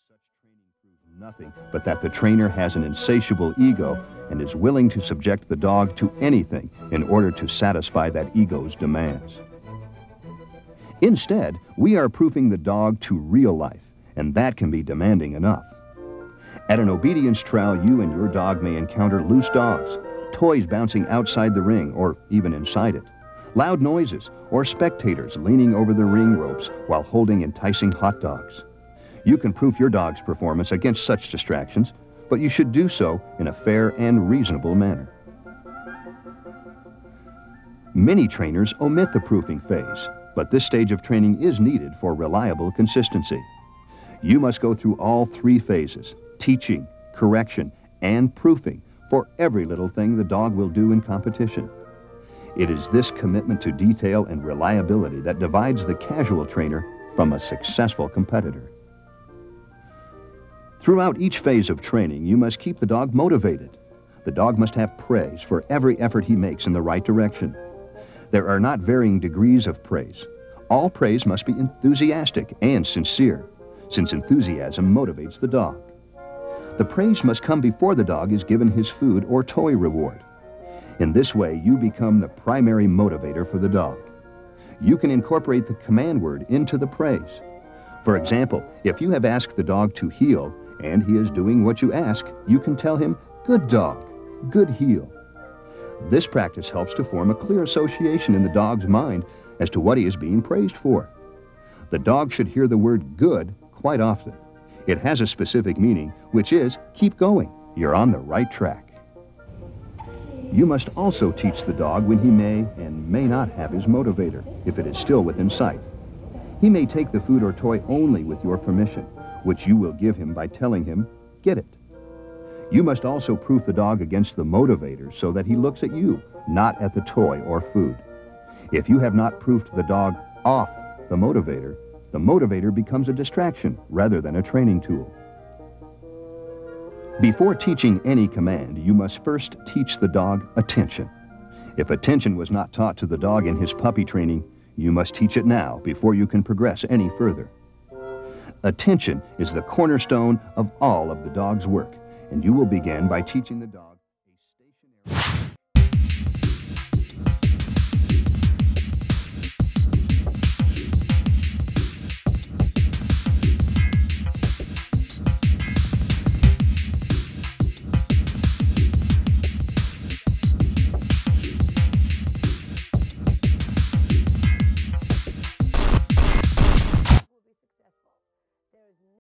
Such training proves nothing but that the trainer has an insatiable ego and is willing to subject the dog to anything in order to satisfy that ego's demands. Instead, we are proofing the dog to real life, and that can be demanding enough. At an obedience trial, you and your dog may encounter loose dogs, toys bouncing outside the ring or even inside it, loud noises, or spectators leaning over the ring ropes while holding enticing hot dogs. You can proof your dog's performance against such distractions, but you should do so in a fair and reasonable manner. Many trainers omit the proofing phase, but this stage of training is needed for reliable consistency. You must go through all three phases: teaching, correction, and proofing for every little thing the dog will do in competition. It is this commitment to detail and reliability that divides the casual trainer from a successful competitor. Throughout each phase of training, you must keep the dog motivated. The dog must have praise for every effort he makes in the right direction. There are not varying degrees of praise. All praise must be enthusiastic and sincere, since enthusiasm motivates the dog. The praise must come before the dog is given his food or toy reward. In this way, you become the primary motivator for the dog. You can incorporate the command word into the praise. For example, if you have asked the dog to heel and he is doing what you ask, you can tell him, "Good dog, good heel." This practice helps to form a clear association in the dog's mind as to what he is being praised for. The dog should hear the word "good" quite often. It has a specific meaning, which is, keep going, you're on the right track. You must also teach the dog when he may and may not have his motivator, if it is still within sight. He may take the food or toy only with your permission, which you will give him by telling him, "Get it." You must also proof the dog against the motivator so that he looks at you, not at the toy or food. If you have not proofed the dog off the motivator becomes a distraction rather than a training tool. Before teaching any command, you must first teach the dog attention. If attention was not taught to the dog in his puppy training, you must teach it now before you can progress any further. Attention is the cornerstone of all of the dog's work, and you will begin by teaching the dog